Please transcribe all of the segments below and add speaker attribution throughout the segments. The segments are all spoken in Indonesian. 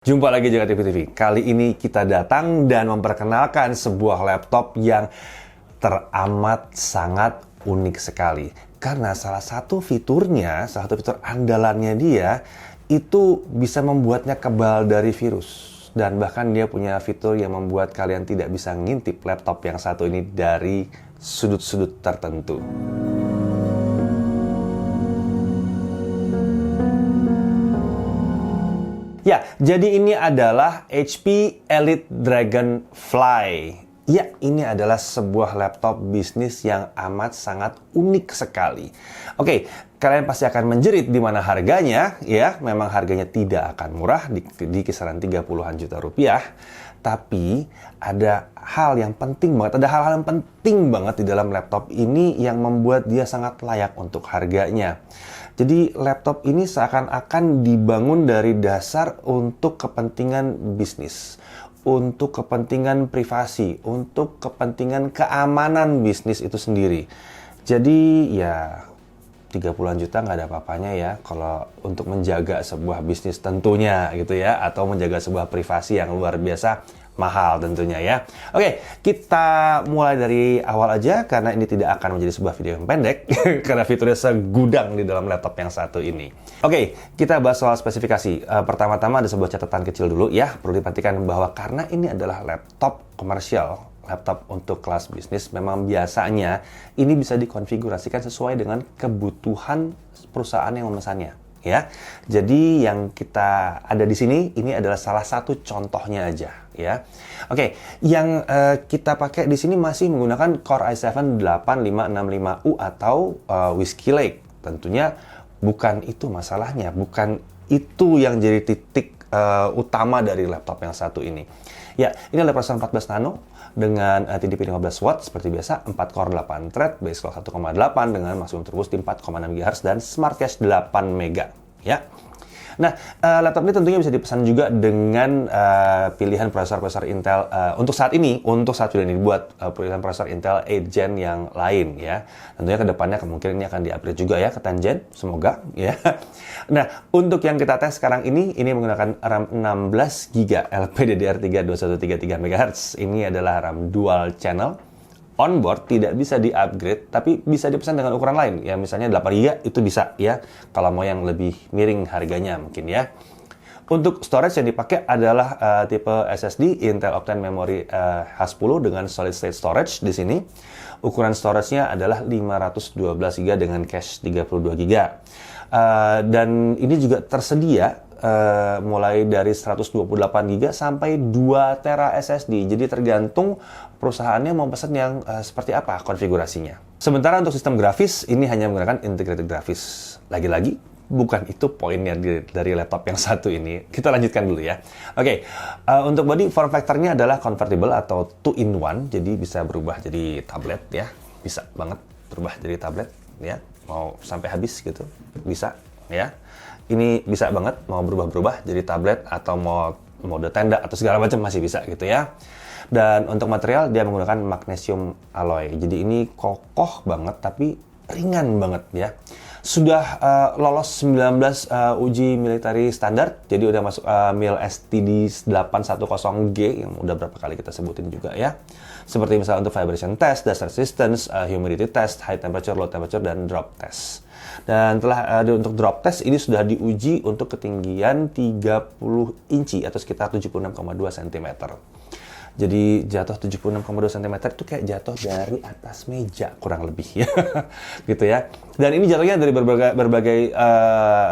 Speaker 1: Jumpa lagi Jaga TV. Kali ini kita datang dan memperkenalkan sebuah laptop yang teramat sangat unik sekali. Karena salah satu fitur andalannya dia, itu bisa membuatnya kebal dari virus. Dan bahkan dia punya fitur yang membuat kalian tidak bisa ngintip laptop yang satu ini dari sudut-sudut tertentu. Ya, jadi ini adalah HP Elite Dragonfly. Ya, ini adalah sebuah laptop bisnis yang amat sangat unik sekali. Oke, kalian pasti akan menjerit di mana harganya. Ya, memang harganya tidak akan murah, di kisaran 30-an juta rupiah. Tapi ada hal yang penting banget, ada hal-hal yang penting banget di dalam laptop ini yang membuat dia sangat layak untuk harganya. Jadi laptop ini seakan-akan dibangun dari dasar untuk kepentingan bisnis, untuk kepentingan privasi, untuk kepentingan keamanan bisnis itu sendiri. Jadi ya 30-an juta nggak ada apa-apanya ya kalau untuk menjaga sebuah bisnis tentunya gitu ya, atau menjaga sebuah privasi yang luar biasa mahal tentunya ya. Oke, kita mulai dari awal aja karena ini tidak akan menjadi sebuah video yang pendek karena fiturnya segudang di dalam laptop yang satu ini. Oke, kita bahas soal spesifikasi. Pertama-tama ada sebuah catatan kecil dulu ya. Perlu diperhatikan bahwa karena ini adalah laptop komersial, laptop untuk kelas bisnis, memang biasanya ini bisa dikonfigurasikan sesuai dengan kebutuhan perusahaan yang memesannya. Ya, jadi yang kita ada di sini ini adalah salah satu contohnya aja, ya. Oke, yang kita pakai di sini masih menggunakan Core i7 8565U atau Whiskey Lake. Tentunya bukan itu masalahnya, bukan itu yang jadi titik utama dari laptop yang satu ini. Ya, ini adalah prosesor 14 nano dengan TDP 15 watt seperti biasa, 4 core 8 thread, base clock 1,8 dengan maksimum throughput di 4,6 GHz dan smart cache 8 MB ya. Nah, laptop ini tentunya bisa dipesan juga dengan pilihan prosesor Intel untuk saat video ini buat pilihan prosesor Intel 8 Gen yang lain ya. Tentunya kedepannya kemungkinan ini akan di-upgrade juga ya ke 10 Gen, semoga ya. Nah, untuk yang kita tes sekarang ini menggunakan RAM 16 GB LPDDR3 2133 MHz. Ini adalah RAM dual channel. Onboard tidak bisa di-upgrade, tapi bisa dipesan dengan ukuran lain. Ya, misalnya 8 GB itu bisa ya, kalau mau yang lebih miring harganya mungkin ya. Untuk storage yang dipakai adalah tipe SSD Intel Optane Memory H10 dengan solid state storage di sini. Ukuran storage-nya adalah 512 GB dengan cache 32 GB. Dan ini juga tersedia mulai dari 128 GB sampai 2 TB SSD. Jadi tergantung perusahaannya mau pesan yang seperti apa konfigurasinya. Sementara untuk sistem grafis ini hanya menggunakan integrated grafis. Lagi-lagi bukan itu poinnya dari laptop yang satu ini. Kita lanjutkan dulu ya. Oke, untuk body form factor-nya adalah convertible atau 2-in-1. Jadi bisa berubah jadi tablet ya. Bisa banget berubah jadi tablet ya. Mau sampai habis gitu. Bisa ya. Ini bisa banget mau berubah-berubah jadi tablet atau mau mode tenda atau segala macam masih bisa gitu ya. Dan untuk material dia menggunakan magnesium alloy. Jadi ini kokoh banget tapi ringan banget ya. Sudah lolos 19 uji military standar. Jadi udah masuk MIL STD 810G yang udah berapa kali kita sebutin juga ya. Seperti misalnya untuk vibration test, dust resistance, humidity test, high temperature, low temperature, dan drop test. Dan untuk drop test ini sudah diuji untuk ketinggian 30 inci atau sekitar 76,2 cm. Jadi jatuh 76,2 cm itu kayak jatuh dari atas meja kurang lebih ya. Gitu ya. Dan ini jatuhnya dari berbagai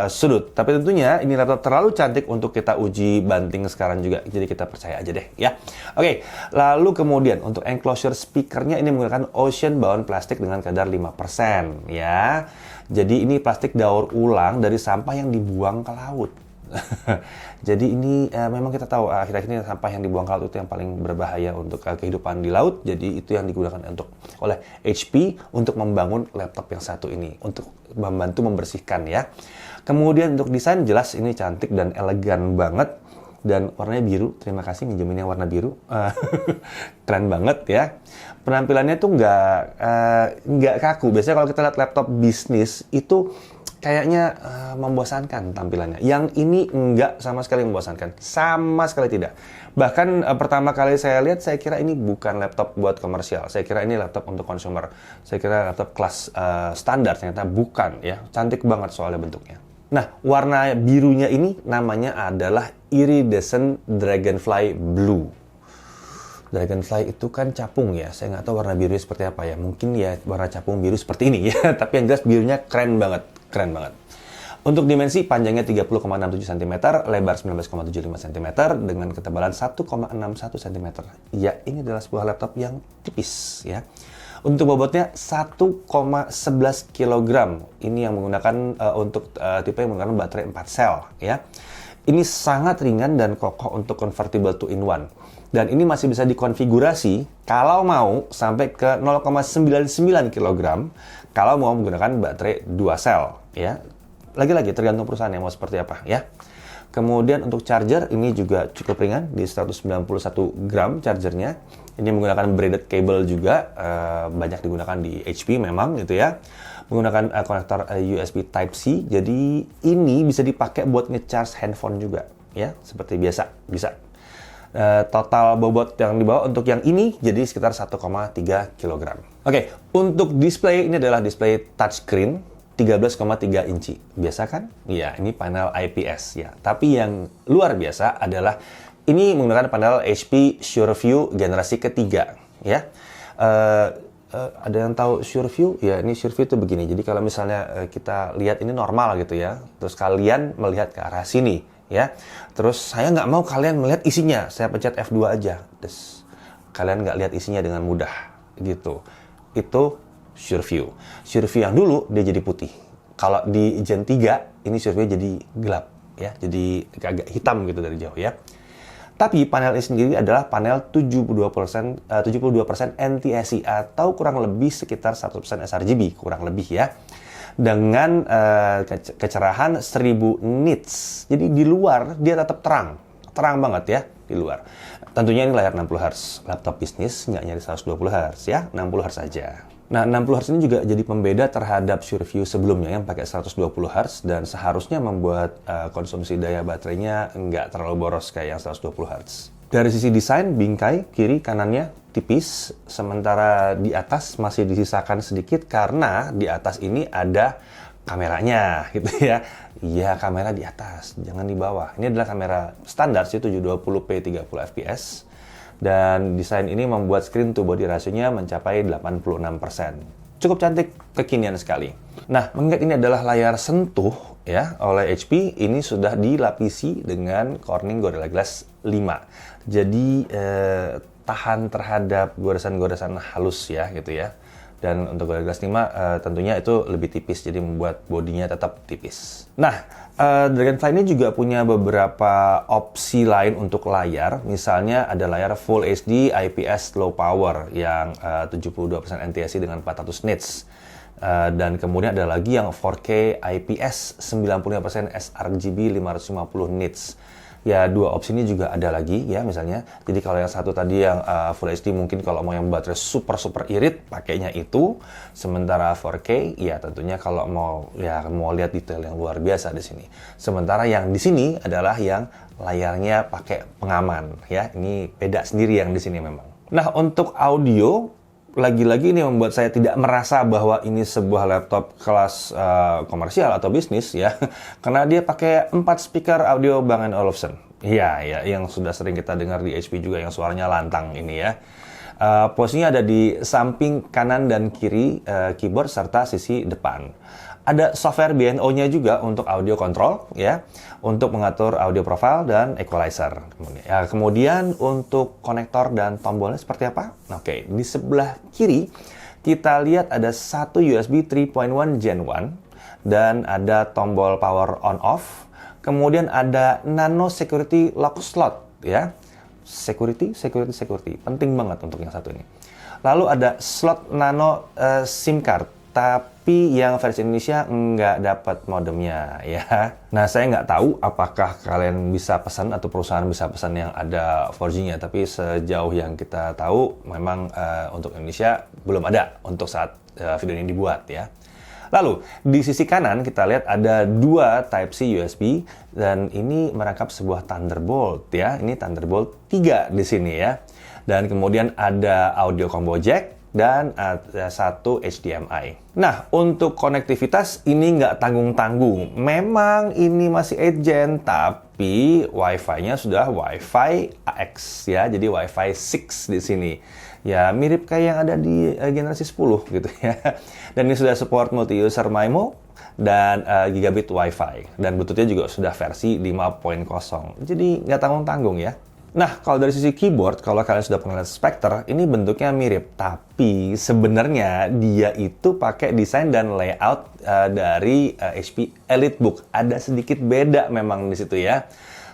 Speaker 1: sudut. Tapi tentunya ini laptop terlalu cantik untuk kita uji banting sekarang juga. Jadi kita percaya aja deh ya. Oke, lalu kemudian untuk enclosure speakernya ini menggunakan ocean bound plastik dengan kadar 5% ya. Jadi ini plastik daur ulang dari sampah yang dibuang ke laut. Jadi ini memang kita tahu akhir-akhir ini sampah yang dibuang ke laut itu yang paling berbahaya untuk kehidupan di laut. Jadi itu yang digunakan oleh HP untuk membangun laptop yang satu ini untuk membantu membersihkan ya. Kemudian untuk desain jelas ini cantik dan elegan banget dan warnanya biru. Terima kasih minjeminnya warna biru. Keren banget ya. Penampilannya tuh nggak kaku. Biasanya kalau kita lihat laptop bisnis itu kayaknya membosankan tampilannya. Yang ini enggak sama sekali membosankan. Sama sekali tidak. Bahkan pertama kali saya lihat, saya kira ini bukan laptop buat komersial. Saya kira ini laptop untuk consumer. Saya kira laptop kelas standar, ternyata bukan ya. Cantik banget soalnya bentuknya. Nah, warna birunya ini namanya adalah Iridescent Dragonfly Blue. Dragonfly itu kan capung ya, saya nggak tahu warna birunya seperti apa ya. Mungkin ya warna capung biru seperti ini ya, tapi yang jelas birunya keren banget, keren banget. Untuk dimensi, panjangnya 30,67 cm, lebar 19,75 cm, dengan ketebalan 1,61 cm. Ya, ini adalah sebuah laptop yang tipis ya. Untuk bobotnya 1,11 kg. Ini yang menggunakan tipe yang menggunakan baterai 4 sel ya. Ini sangat ringan dan kokoh untuk convertible 2-in-1. Dan ini masih bisa dikonfigurasi kalau mau sampai ke 0,99 kg kalau mau menggunakan baterai 2 sel ya. Lagi-lagi tergantung perusahaan yang mau seperti apa ya. Kemudian untuk charger ini juga cukup ringan di 191 gram chargernya. Ini menggunakan braided cable juga, banyak digunakan di HP memang gitu ya. Menggunakan konektor USB Type-C, jadi ini bisa dipakai buat nge-charge handphone juga ya, seperti biasa, bisa. Total bobot yang dibawa untuk yang ini jadi sekitar 1,3 kg. Oke, untuk display ini adalah display touchscreen 13,3 inci. Biasa kan? Iya, ini panel IPS ya. Tapi yang luar biasa adalah ini menggunakan panel HP SureView generasi ketiga ya. Ada yang tahu SureView? Ya, ini SureView itu begini. Jadi kalau misalnya kita lihat ini normal gitu ya, terus kalian melihat ke arah sini ya. Terus saya nggak mau kalian melihat isinya, saya pencet F2 aja. Terus kalian nggak lihat isinya dengan mudah gitu. Itu SureView. SureView yang dulu dia jadi putih. Kalau di Gen 3 ini SureView jadi gelap ya, jadi agak hitam gitu dari jauh ya. Tapi panel ini sendiri adalah panel 72% NTSC atau kurang lebih sekitar 100% sRGB, kurang lebih ya. Dengan kecerahan 1000 nits. Jadi di luar dia tetap terang banget ya di luar. Tentunya ini layar 60 Hz. Laptop bisnis nggak nyari 120 Hz ya, 60 Hz saja. Nah, 60 Hz ini juga jadi pembeda terhadap SureView sebelumnya yang pakai 120 Hz dan seharusnya membuat konsumsi daya baterainya nggak terlalu boros kayak yang 120 Hz. Dari sisi desain, bingkai, kiri, kanannya tipis, sementara di atas masih disisakan sedikit karena di atas ini ada kameranya gitu ya. Iya, kamera di atas, jangan di bawah. Ini adalah kamera standar sih 720p 30 fps. Dan desain ini membuat screen to body rasionya mencapai 86%. Cukup cantik, kekinian sekali. Nah, mengingat ini adalah layar sentuh ya oleh HP, ini sudah dilapisi dengan Corning Gorilla Glass 5. Jadi tahan terhadap goresan-goresan halus ya gitu ya. Dan untuk Gorilla Glass 5 tentunya itu lebih tipis, jadi membuat bodinya tetap tipis. Nah, Dragonfly ini juga punya beberapa opsi lain untuk layar. Misalnya ada layar Full HD IPS Low Power yang 72% NTSC dengan 400 nits. Dan kemudian ada lagi yang 4K IPS 95% sRGB 550 nits. Ya, dua opsi ini juga ada lagi ya misalnya. Jadi kalau yang satu tadi yang Full HD mungkin kalau mau yang baterai super irit pakainya itu. Sementara 4K ya tentunya kalau mau lihat detail yang luar biasa di sini. Sementara yang di sini adalah yang layarnya pakai pengaman ya. Ini beda sendiri yang di sini memang. Nah, untuk audio lagi-lagi ini membuat saya tidak merasa bahwa ini sebuah laptop kelas komersial atau bisnis ya, karena dia pakai 4 speaker audio Bang & Olufsen. Iya, yang sudah sering kita dengar di HP juga yang suaranya lantang ini ya. Posisinya ada di samping kanan dan kiri keyboard serta sisi depan. Ada software BNO-nya juga untuk audio control ya, untuk mengatur audio profile dan equalizer. Kemudian untuk konektor dan tombolnya seperti apa? Oke, di sebelah kiri kita lihat ada satu USB 3.1 Gen 1 dan ada tombol power on off. Kemudian ada nano security lock slot ya. Security, penting banget untuk yang satu ini. Lalu ada slot nano SIM card. Tapi yang versi Indonesia nggak dapat modemnya ya. Nah, saya nggak tahu apakah kalian bisa pesan atau perusahaan bisa pesan yang ada 4G-nya. Tapi sejauh yang kita tahu memang untuk Indonesia belum ada untuk saat video ini dibuat ya. Lalu, di sisi kanan kita lihat ada dua Type-C USB dan ini merangkap sebuah Thunderbolt ya. Ini Thunderbolt 3 di sini ya. Dan kemudian ada audio combo jack dan ada satu HDMI. Nah, untuk konektivitas ini nggak tanggung-tanggung. Memang ini masih 8 Gen, tapi Wi-Fi-nya sudah Wi-Fi AX ya. Jadi Wi-Fi 6 di sini. Ya, mirip kayak yang ada di generasi 10 gitu ya. Dan ini sudah support multi-user MIMO dan gigabit Wi-Fi. Dan Bluetooth-nya juga sudah versi 5.0. Jadi nggak tanggung-tanggung ya. Nah, kalau dari sisi keyboard, kalau kalian sudah pernah lihat Spectre, ini bentuknya mirip. Tapi sebenarnya dia itu pakai desain dan layout dari HP EliteBook. Ada sedikit beda memang di situ ya.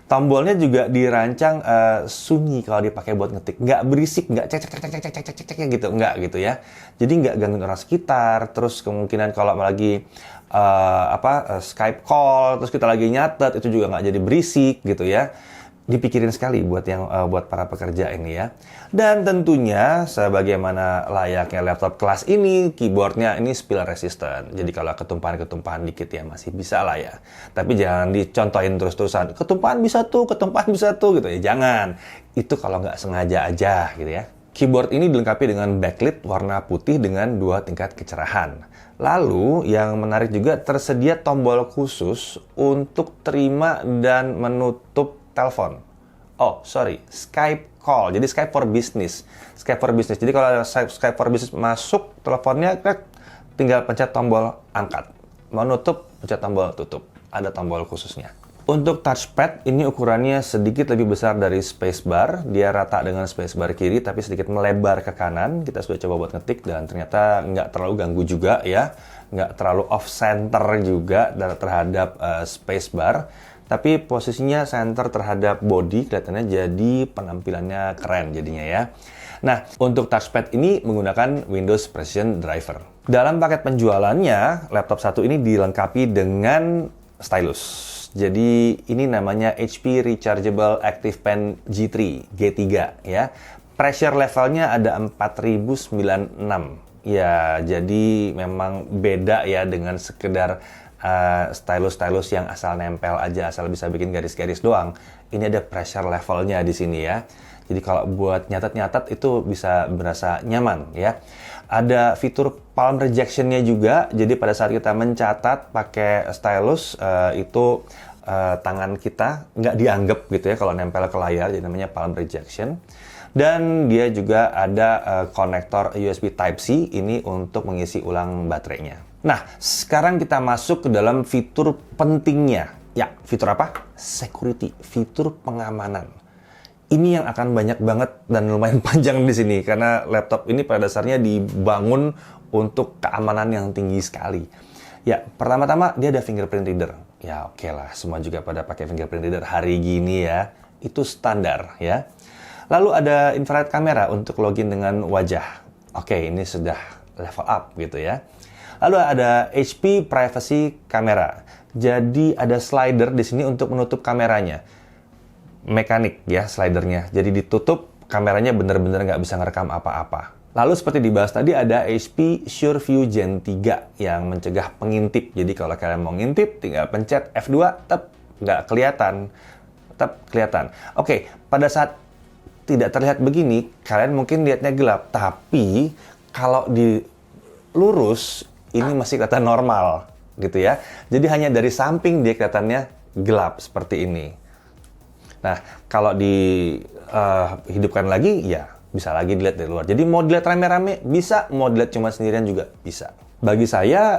Speaker 1: Tombolnya juga dirancang sunyi kalau dipakai buat ngetik, nggak berisik, nggak cek gitu, nggak gitu ya. Jadi nggak gangguin orang sekitar. Terus kemungkinan kalau lagi Skype call, terus kita lagi nyatet, itu juga nggak jadi berisik gitu ya. Dipikirin sekali buat para pekerja ini ya. Dan tentunya sebagaimana layaknya laptop kelas ini, keyboardnya ini spill resistant. Jadi kalau ketumpahan dikit ya masih bisa lah ya. Tapi jangan dicontohin terus-terusan. Ketumpahan bisa tuh gitu ya. Jangan. Itu kalau nggak sengaja aja gitu ya. Keyboard ini dilengkapi dengan backlit warna putih dengan 2 tingkat kecerahan. Lalu yang menarik juga tersedia tombol khusus untuk terima dan menutup telepon. Skype call. Jadi Skype for Business. Skype for Business. Jadi kalau Skype for Business masuk, teleponnya tinggal pencet tombol angkat. Mau nutup, pencet tombol tutup. Ada tombol khususnya. Untuk touchpad, ini ukurannya sedikit lebih besar dari spacebar. Dia rata dengan spacebar kiri, tapi sedikit melebar ke kanan. Kita sudah coba buat ngetik, dan ternyata nggak terlalu ganggu juga ya. Nggak terlalu off-center juga terhadap spacebar. Tapi posisinya center terhadap body kelihatannya jadi penampilannya keren jadinya ya. Nah, untuk touchpad ini menggunakan Windows Precision Driver. Dalam paket penjualannya, laptop satu ini dilengkapi dengan stylus. Jadi ini namanya HP Rechargeable Active Pen G3 ya. Pressure levelnya ada 4096. Ya, jadi memang beda ya dengan sekedar stylus-stylus yang asal nempel aja, asal bisa bikin garis-garis doang. Ini ada pressure levelnya di sini ya. Jadi kalau buat nyatet-nyatet itu bisa berasa nyaman ya. Ada fitur palm rejection-nya juga. Jadi pada saat kita mencatat pakai stylus itu tangan kita nggak dianggap gitu ya kalau nempel ke layar. Jadi namanya palm rejection. Dan dia juga ada konektor USB Type-C ini untuk mengisi ulang baterainya. Nah, sekarang kita masuk ke dalam fitur pentingnya. Ya, fitur apa? Security, fitur pengamanan. Ini yang akan banyak banget dan lumayan panjang di sini karena laptop ini pada dasarnya dibangun untuk keamanan yang tinggi sekali. Ya, pertama-tama dia ada fingerprint reader. Ya, oke lah, semua juga pada pakai fingerprint reader hari gini ya. Itu standar ya. Lalu ada infrared kamera untuk login dengan wajah. Oke, ini sudah level up gitu ya. Lalu ada HP Privacy Camera. Jadi ada slider di sini untuk menutup kameranya. Mekanik ya slidernya. Jadi ditutup, kameranya benar-benar nggak bisa ngerekam apa-apa. Lalu seperti dibahas tadi ada HP SureView Gen 3 yang mencegah pengintip. Jadi kalau kalian mau ngintip, tinggal pencet F2, nggak kelihatan. Tetap kelihatan. Oke, pada saat tidak terlihat begini, kalian mungkin lihatnya gelap. Tapi kalau di lurus, ini masih kelihatan normal, gitu ya. Jadi hanya dari samping dia kelihatannya gelap seperti ini. Nah, kalau dihidupkan lagi, ya bisa lagi dilihat dari luar. Jadi mau dilihat rame-rame bisa, mau dilihat cuma sendirian juga bisa. Bagi saya,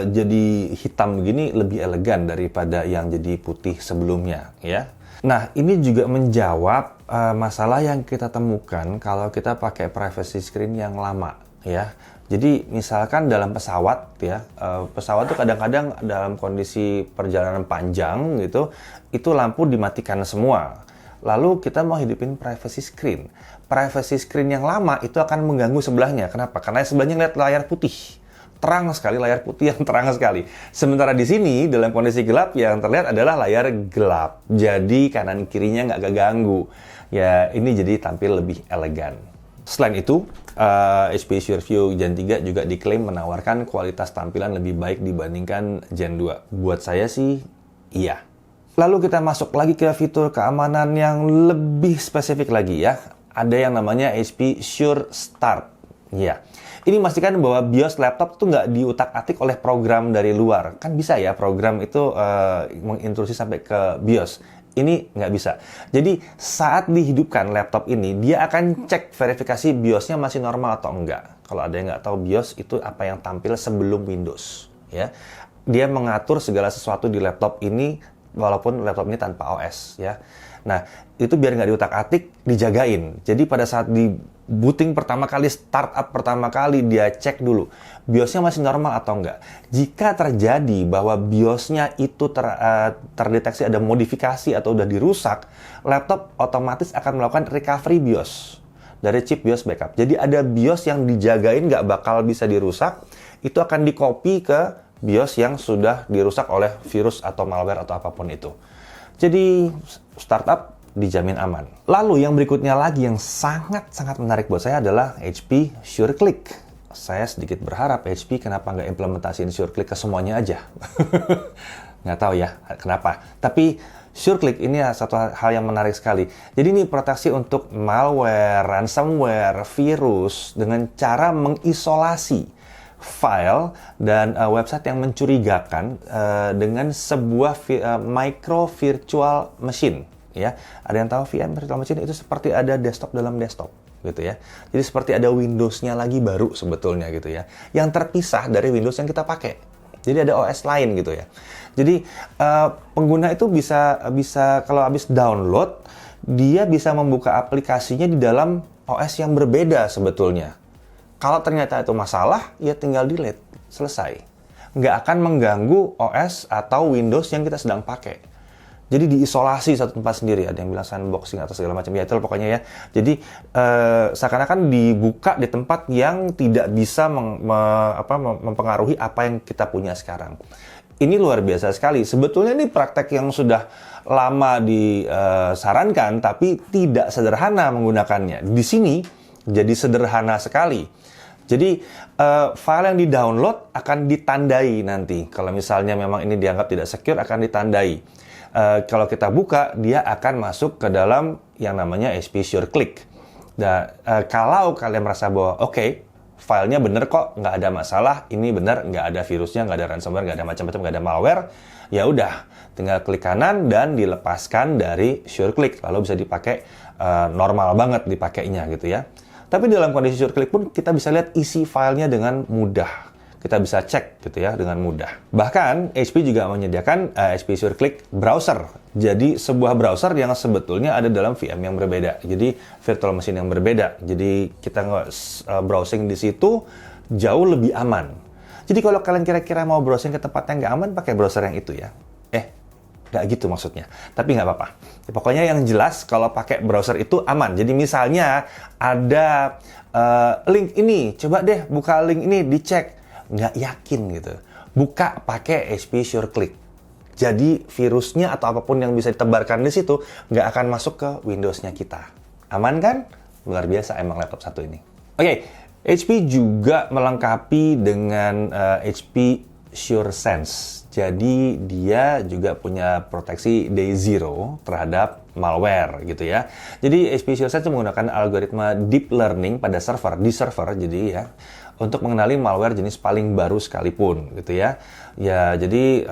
Speaker 1: jadi hitam begini lebih elegan daripada yang jadi putih sebelumnya, ya. Nah, ini juga menjawab masalah yang kita temukan kalau kita pakai privacy screen yang lama, ya. Jadi misalkan dalam pesawat ya, pesawat tuh kadang-kadang dalam kondisi perjalanan panjang gitu, itu lampu dimatikan semua. Lalu kita mau hidupin privacy screen. Privacy screen yang lama itu akan mengganggu sebelahnya. Kenapa? Karena sebelahnya ngeliat layar putih. Terang sekali, layar putih yang terang sekali. Sementara di sini dalam kondisi gelap yang terlihat adalah layar gelap. Jadi kanan kirinya nggak keganggu. Ya ini jadi tampil lebih elegan. Selain itu, HP SureView Gen 3 juga diklaim menawarkan kualitas tampilan lebih baik dibandingkan Gen 2. Buat saya sih, iya. Lalu kita masuk lagi ke fitur keamanan yang lebih spesifik lagi ya. Ada yang namanya HP Sure Start. Ya, ini memastikan bahwa BIOS laptop tuh nggak diutak-atik oleh program dari luar. Kan bisa ya program itu mengintrusi sampai ke BIOS. Ini nggak bisa. Jadi saat dihidupkan laptop ini, dia akan cek verifikasi BIOS-nya masih normal atau enggak. Kalau ada yang nggak tahu BIOS itu apa yang tampil sebelum Windows. Ya, dia mengatur segala sesuatu di laptop ini walaupun laptop ini tanpa OS. Ya, nah itu biar nggak diutak-atik, dijagain. Jadi pada saat di booting pertama kali, startup pertama kali, dia cek dulu BIOS-nya masih normal atau enggak. Jika terjadi bahwa BIOS-nya itu terdeteksi ada modifikasi atau udah dirusak, laptop otomatis akan melakukan recovery BIOS dari chip BIOS backup. Jadi ada BIOS yang dijagain nggak bakal bisa dirusak, itu akan di-copy ke BIOS yang sudah dirusak oleh virus atau malware atau apapun itu. Jadi startup dijamin aman. Lalu yang berikutnya lagi yang sangat-sangat menarik buat saya adalah HP SureClick. Saya sedikit berharap HP kenapa nggak implementasiin SureClick ke semuanya aja. Nggak tahu ya kenapa. Tapi SureClick ini satu hal yang menarik sekali. Jadi ini proteksi untuk malware, ransomware, virus dengan cara mengisolasi file dan website yang mencurigakan dengan sebuah micro virtual machine. Ya, ada yang tahu VM virtual machine itu seperti ada desktop dalam desktop gitu ya. Jadi seperti ada Windows-nya lagi baru sebetulnya gitu ya, yang terpisah dari Windows yang kita pakai. Jadi ada OS lain gitu ya. Jadi pengguna itu bisa kalau habis download, dia bisa membuka aplikasinya di dalam OS yang berbeda sebetulnya. Kalau ternyata itu masalah, ya tinggal delete, selesai. Nggak akan mengganggu OS atau Windows yang kita sedang pakai. Jadi diisolasi satu tempat sendiri. Ada yang bilang sandboxing atau segala macam. Ya itu pokoknya ya. Jadi seakan-akan dibuka di tempat yang tidak bisa mempengaruhi apa yang kita punya sekarang. Ini luar biasa sekali. Sebetulnya ini praktek yang sudah lama disarankan, tapi tidak sederhana menggunakannya. Di sini jadi sederhana sekali. Jadi file yang di-download akan ditandai nanti. Kalau misalnya memang ini dianggap tidak secure, akan ditandai. Kalau kita buka, dia akan masuk ke dalam yang namanya HP SureClick. Nah, kalau kalian merasa bahwa oke, filenya bener kok, nggak ada masalah, ini bener, nggak ada virusnya, nggak ada ransomware, nggak ada macam-macam, nggak ada malware, ya udah, tinggal klik kanan dan dilepaskan dari SureClick, lalu bisa dipakai normal banget dipakainya gitu ya. Tapi dalam kondisi SureClick pun kita bisa lihat isi filenya dengan mudah. Kita bisa cek gitu ya dengan mudah. Bahkan HP juga menyediakan HP SureClick browser. Jadi sebuah browser yang sebetulnya ada dalam VM yang berbeda. Jadi virtual machine yang berbeda. Jadi kita browsing di situ jauh lebih aman. Jadi kalau kalian kira-kira mau browsing ke tempat yang nggak aman, pakai browser yang itu ya. Nggak gitu maksudnya. Tapi nggak apa-apa. Ya, pokoknya yang jelas kalau pakai browser itu aman. Jadi misalnya ada link ini, coba deh buka link ini, dicek. Nggak yakin gitu. Buka pakai HP SureClick. Jadi virusnya atau apapun yang bisa ditebarkan di situ nggak akan masuk ke Windows-nya kita. Aman kan? Luar biasa emang laptop satu ini. Oke, HP juga melengkapi dengan HP SureSense. Jadi dia juga punya proteksi day zero terhadap malware gitu ya. Jadi HP SureSense menggunakan algoritma deep learning pada di server jadi ya, untuk mengenali malware jenis paling baru sekalipun gitu ya. Ya jadi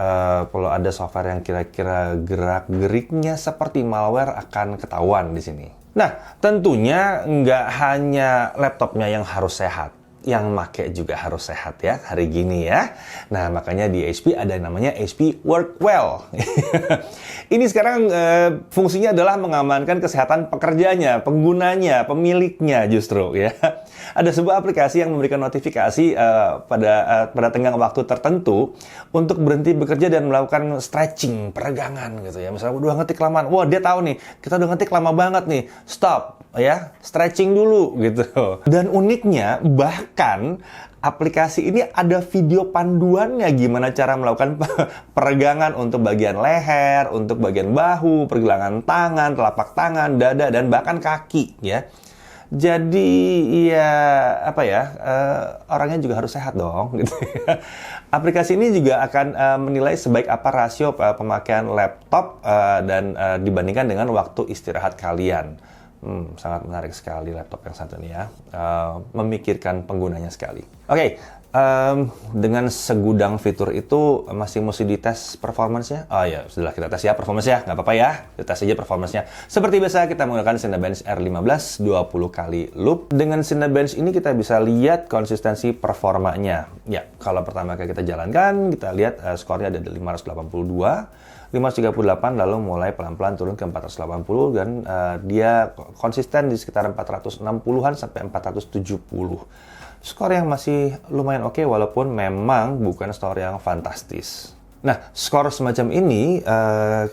Speaker 1: kalau ada software yang kira-kira gerak-geriknya seperti malware akan ketahuan di sini. Nah tentunya nggak hanya laptopnya yang harus sehat, yang make juga harus sehat ya hari gini ya. Nah makanya di HP ada yang namanya HP Workwell. Ini sekarang fungsinya adalah mengamankan kesehatan pekerjanya, penggunanya, pemiliknya justru ya. Ada sebuah aplikasi yang memberikan notifikasi pada tenggang waktu tertentu untuk berhenti bekerja dan melakukan stretching, peregangan gitu ya. Misalnya udah ngetik kelamaan, wah dia tahu nih, kita udah ngetik lama banget nih, stop ya, stretching dulu gitu. Dan uniknya bahkan aplikasi ini ada video panduannya gimana cara melakukan peregangan untuk bagian leher, untuk bagian bahu, pergelangan tangan, telapak tangan, dada, dan bahkan kaki ya. Jadi ya apa ya, orangnya juga harus sehat dong gitu ya. Aplikasi ini juga akan menilai sebaik apa rasio pemakaian laptop dan dibandingkan dengan waktu istirahat kalian. Sangat menarik sekali laptop yang satu ini ya. Memikirkan penggunanya sekali. Oke, dengan segudang fitur itu masih mesti dites performance-nya. Oh ya, sudah kita tes ya performance ya, nggak apa-apa ya. Kita tes aja performance-nya. Seperti biasa kita menggunakan Cinebench R15 20 kali loop. Dengan Cinebench ini kita bisa lihat konsistensi performanya. Ya, kalau pertama kali kita jalankan, kita lihat skornya ada di 582. 538 lalu mulai pelan-pelan turun ke 480 dan dia konsisten di sekitar 460-an sampai 470. Skor yang masih lumayan oke walaupun memang bukan skor yang fantastis. Nah, skor semacam ini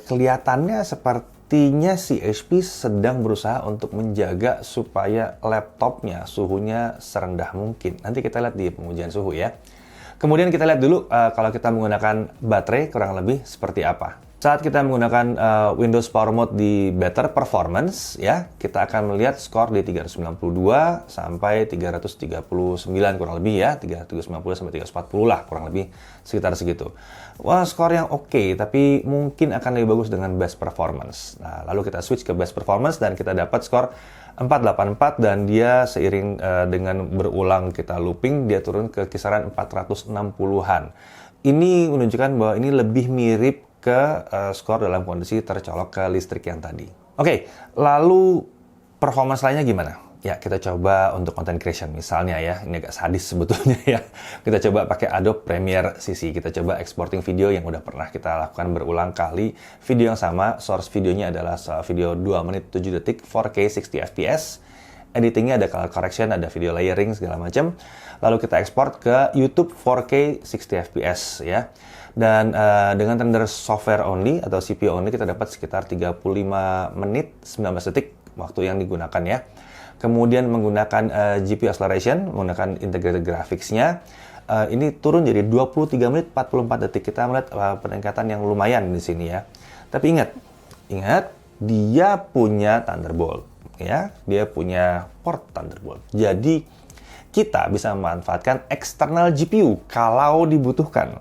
Speaker 1: kelihatannya sepertinya si HP sedang berusaha untuk menjaga supaya laptopnya suhunya serendah mungkin. Nanti kita lihat di pengujian suhu ya. Kemudian kita lihat dulu kalau kita menggunakan baterai kurang lebih seperti apa. Saat kita menggunakan Windows Power Mode di Better Performance, ya, kita akan melihat skor di 392 sampai 339 kurang lebih ya, 390 sampai 340 lah kurang lebih sekitar segitu. Wah, skor yang oke, tapi mungkin akan lebih bagus dengan Best Performance. Nah, lalu kita switch ke Best Performance dan kita dapat skor 484 dan dia seiring dengan berulang kita looping, dia turun ke kisaran 460-an. Ini menunjukkan bahwa ini lebih mirip ke skor dalam kondisi tercolok ke listrik yang tadi. Oke, lalu performance lainnya gimana? Ya, kita coba untuk content creation misalnya ya. Ini agak sadis sebetulnya ya. Kita coba pakai Adobe Premiere CC. Kita coba exporting video yang udah pernah kita lakukan berulang kali. Video yang sama, source videonya adalah video 2 menit 7 detik 4K 60 fps. Editingnya ada color correction, ada video layering segala macam. Lalu kita ekspor ke YouTube 4K 60 fps ya. Dan dengan render software only atau CPU only kita dapat sekitar 35 menit 19 detik waktu yang digunakan ya. Kemudian menggunakan GPU acceleration, menggunakan integrated graphics-nya, ini turun jadi 23 menit 44 detik. Kita melihat peningkatan yang lumayan di sini ya. Tapi ingat dia punya Thunderbolt ya, dia punya port Thunderbolt. Jadi kita bisa memanfaatkan eksternal GPU kalau dibutuhkan.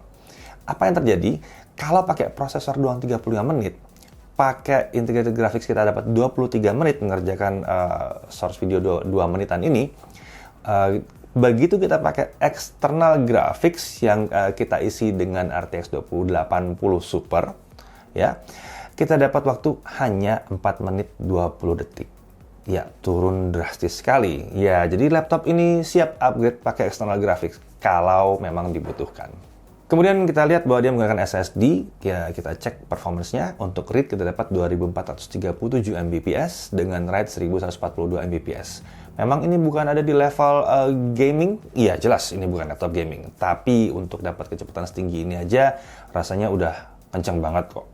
Speaker 1: Apa yang terjadi? Kalau pakai prosesor doang 35 menit, pakai integrated graphics kita dapat 23 menit mengerjakan source video 2 menitan ini. Begitu kita pakai external graphics yang kita isi dengan RTX 2080 Super, ya, kita dapat waktu hanya 4 menit 20 detik. Ya, turun drastis sekali. Ya, jadi laptop ini siap upgrade pakai external graphics kalau memang dibutuhkan. Kemudian kita lihat bahwa dia menggunakan SSD, ya kita cek performance-nya. Untuk read kita dapat 2437 Mbps dengan write 1142 Mbps. Memang ini bukan ada di level gaming, iya jelas ini bukan laptop gaming. Tapi untuk dapat kecepatan setinggi ini aja rasanya udah kenceng banget kok.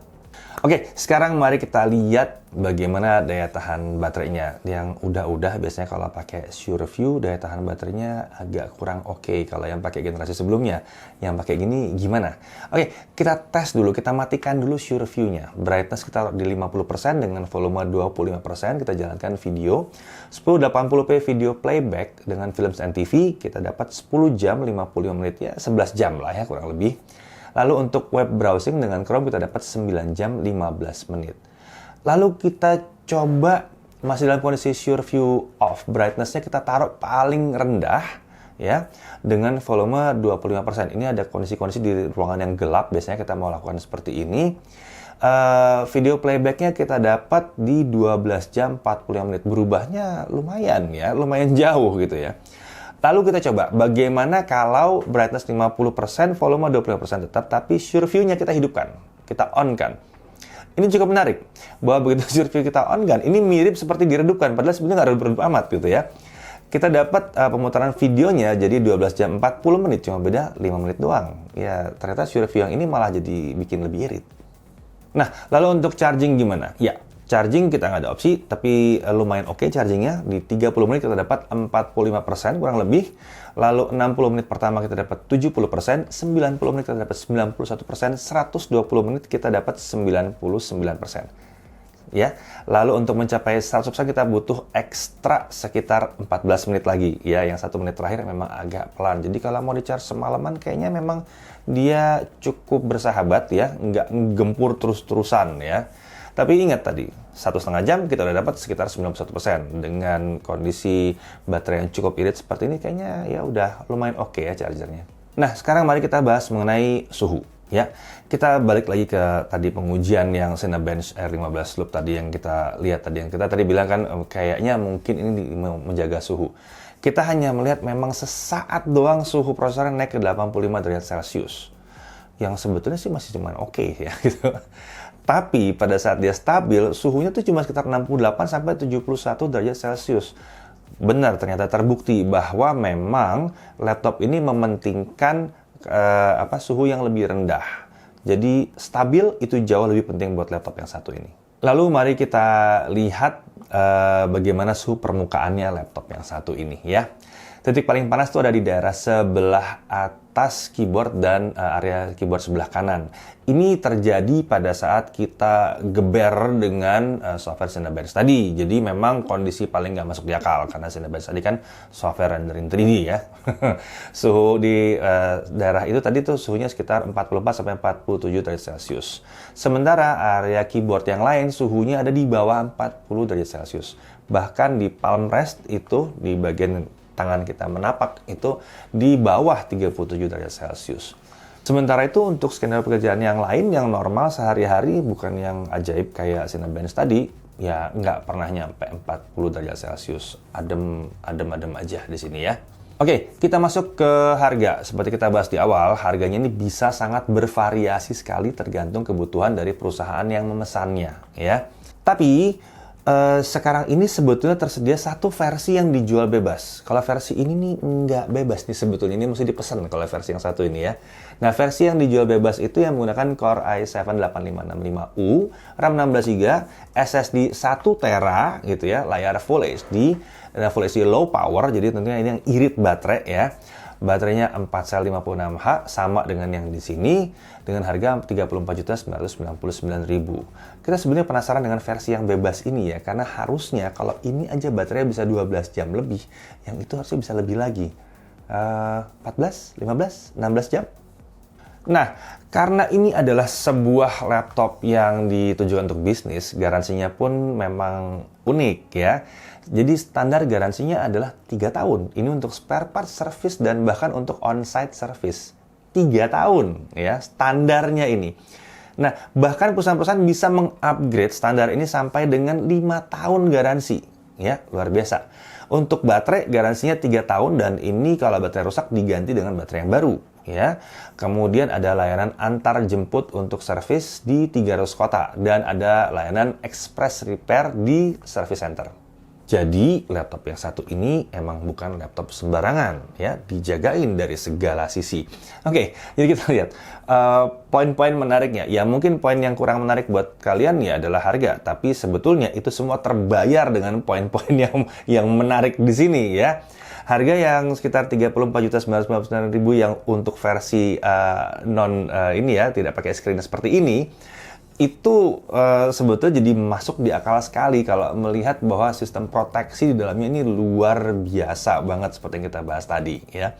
Speaker 1: Oke, sekarang mari kita lihat bagaimana daya tahan baterainya. Yang udah biasanya kalau pakai SureView daya tahan baterainya agak kurang oke kalau yang pakai generasi sebelumnya. Yang pakai gini gimana? Oke, kita tes dulu, kita matikan dulu SureView-nya. Brightness kita taruh di 50% dengan volume 25%, kita jalankan video. 1080p video playback dengan Films and TV, kita dapat 10 jam 55 menit ya, 11 jam lah ya kurang lebih. Lalu untuk web browsing dengan Chrome kita dapat 9 jam 15 menit. Lalu kita coba masih dalam kondisi SureView off. Brightness-nya kita taruh paling rendah ya dengan volume 25%. Ini ada kondisi-kondisi di ruangan yang gelap. Biasanya kita mau lakukan seperti ini. Video playback-nya kita dapat di 12 jam 45 menit. Berubahnya lumayan ya, lumayan jauh gitu ya. Lalu kita coba bagaimana kalau brightness 50%, volume 25% tetap, tapi SureView-nya kita hidupkan, kita on-kan. Ini cukup menarik, bahwa begitu SureView kita on-kan, ini mirip seperti diredupkan, padahal sebenarnya nggak redup amat gitu ya. Kita dapat pemutaran videonya jadi 12 jam 40 menit, cuma beda 5 menit doang. Ya, ternyata SureView yang ini malah jadi bikin lebih irit. Nah, lalu untuk charging gimana? Ya, charging kita nggak ada opsi, tapi lumayan oke chargingnya. Di 30 menit kita dapat 45% kurang lebih. Lalu 60 menit pertama kita dapat 70%, 90 menit kita dapat 91%, 120 menit kita dapat 99%. ya. Lalu untuk mencapai 100% kita butuh ekstra sekitar 14 menit lagi, ya. Yang 1 menit terakhir memang agak pelan. Jadi kalau mau di-charge semalaman kayaknya memang dia cukup bersahabat, ya, nggak gempur terus-terusan, ya. Tapi ingat tadi, 1,5 jam kita udah dapat sekitar 91%. Dengan kondisi baterai yang cukup irit seperti ini, kayaknya ya udah lumayan oke ya chargernya. Nah, sekarang mari kita bahas mengenai suhu. Ya, kita balik lagi ke tadi pengujian yang Cinebench R15 Loop tadi yang kita lihat tadi, yang kita tadi bilang kan kayaknya mungkin ini menjaga suhu. Kita hanya melihat memang sesaat doang suhu prosesornya naik ke 85 derajat Celcius. Yang sebetulnya sih masih cuman oke ya gitu. Tapi pada saat dia stabil, suhunya tuh cuma sekitar 68 sampai 71 derajat Celcius. Benar, ternyata terbukti bahwa memang laptop ini mementingkan suhu yang lebih rendah. Jadi stabil itu jauh lebih penting buat laptop yang satu ini. Lalu mari kita lihat bagaimana suhu permukaannya laptop yang satu ini ya. Titik paling panas itu ada di daerah sebelah atas keyboard dan area keyboard sebelah kanan. Ini terjadi pada saat kita geber dengan software Cinebench tadi. Jadi memang kondisi paling nggak masuk di akal karena Cinebench tadi kan software rendering 3D ya. Suhu di daerah itu tadi tuh suhunya sekitar 44-47 derajat Celcius. Sementara area keyboard yang lain suhunya ada di bawah 40 derajat Celcius. Bahkan di palm rest itu di bagian tangan kita menapak itu di bawah 37 derajat Celcius. Sementara itu untuk skenario pekerjaan yang lain yang normal sehari-hari bukan yang ajaib kayak Cinebench tadi, ya nggak pernah nyampe 40 derajat Celcius. Adem aja di sini ya. Oke, kita masuk ke harga. Seperti kita bahas di awal, harganya ini bisa sangat bervariasi sekali tergantung kebutuhan dari perusahaan yang memesannya ya. Tapi sekarang ini sebetulnya tersedia satu versi yang dijual bebas. Kalau versi ini nih nggak bebas nih sebetulnya, ini mesti dipesan kalau versi yang satu ini ya. Nah, versi yang dijual bebas itu yang menggunakan Core i7-8565U, RAM 16GB, SSD 1 TB gitu ya, layar Full HD, dan Full HD low power, jadi tentunya ini yang irit baterai ya. Baterainya 4 sel 56H, sama dengan yang di sini, dengan harga 34.999.000. Kita sebenarnya penasaran dengan versi yang bebas ini ya, karena harusnya kalau ini aja baterainya bisa 12 jam lebih, yang itu harusnya bisa lebih lagi. 14, 15, 16 jam? Nah, karena ini adalah sebuah laptop yang ditujukan untuk bisnis, garansinya pun memang unik ya. Jadi standar garansinya adalah 3 tahun. Ini untuk spare part service dan bahkan untuk on-site service. 3 tahun ya, standarnya ini. Nah, bahkan perusahaan-perusahaan bisa mengupgrade standar ini sampai dengan 5 tahun garansi. Ya, luar biasa. Untuk baterai garansinya 3 tahun dan ini kalau baterai rusak diganti dengan baterai yang baru. Ya, kemudian ada layanan antar jemput untuk servis di 300 kota dan ada layanan express repair di service center. Jadi laptop yang satu ini emang bukan laptop sembarangan ya, dijagain dari segala sisi. Oke, jadi kita lihat poin-poin menariknya. Ya mungkin poin yang kurang menarik buat kalian ya adalah harga, tapi sebetulnya itu semua terbayar dengan poin-poin yang menarik di sini ya. Harga yang sekitar 34.999.000 yang untuk versi ini ya, tidak pakai screen seperti ini, itu sebetulnya jadi masuk di akal sekali kalau melihat bahwa sistem proteksi di dalamnya ini luar biasa banget seperti yang kita bahas tadi ya.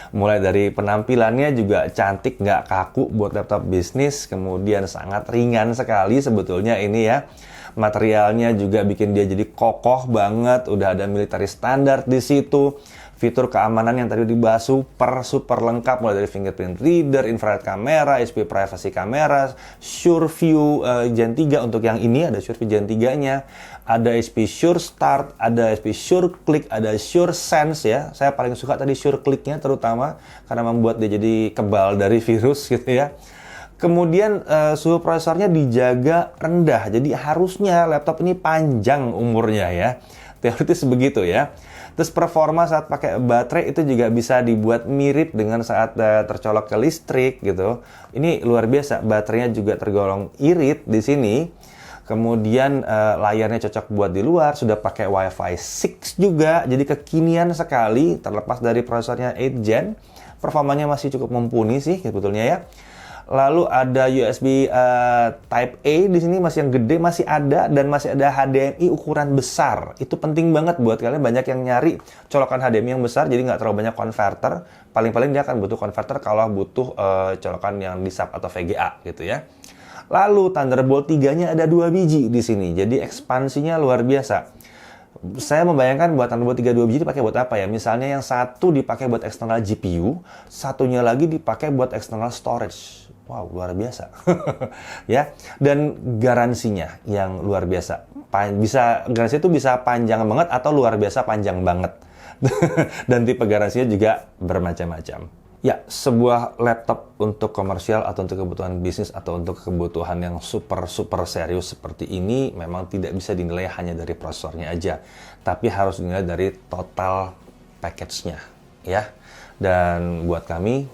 Speaker 1: Mulai dari penampilannya juga cantik, nggak kaku buat laptop bisnis, kemudian sangat ringan sekali sebetulnya ini ya. Materialnya juga bikin dia jadi kokoh banget, udah ada military standard di situ. Fitur keamanan yang tadi dibahas super lengkap, mulai dari fingerprint reader, infrared camera, HP privacy camera, SureView Gen 3 untuk yang ini ada SureView Gen 3-nya, ada HP Sure Start, ada HP Sure Click, ada Sure Sense ya. Saya paling suka tadi Sure Click-nya terutama karena membuat dia jadi kebal dari virus gitu ya. Kemudian suhu prosesornya dijaga rendah, jadi harusnya laptop ini panjang umurnya ya. Teoritis begitu ya. Terus performa saat pakai baterai itu juga bisa dibuat mirip dengan saat tercolok ke listrik gitu. Ini luar biasa, baterainya juga tergolong irit di sini. Kemudian layarnya cocok buat di luar, sudah pakai Wi-Fi 6 juga, jadi kekinian sekali terlepas dari prosesornya 8 Gen. Performanya masih cukup mumpuni sih sebetulnya ya. Lalu ada USB Type A di sini masih yang gede masih ada, dan masih ada HDMI ukuran besar. Itu penting banget buat kalian, banyak yang nyari colokan HDMI yang besar, jadi nggak terlalu banyak konverter. Paling-paling dia akan butuh konverter kalau butuh colokan yang di sub atau VGA gitu ya. Lalu Thunderbolt 3-nya ada 2 biji di sini, jadi ekspansinya luar biasa. Saya membayangkan buat Thunderbolt 3 2 biji dipakai buat apa ya? Misalnya yang satu dipakai buat eksternal GPU, satunya lagi dipakai buat eksternal storage. Wow, luar biasa. Ya, dan garansinya yang luar biasa. Garansi itu bisa panjang banget atau luar biasa panjang banget. Dan tipe garansinya juga bermacam-macam. Ya, sebuah laptop untuk komersial atau untuk kebutuhan bisnis atau untuk kebutuhan yang super serius seperti ini memang tidak bisa dinilai hanya dari prosesornya aja, tapi harus dinilai dari total package-nya, ya. Dan buat kami,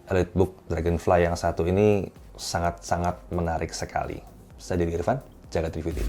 Speaker 1: EliteBook Dragonfly yang satu ini sangat-sangat menarik sekali. Saya Dedi Irfan, Jagat Review TV.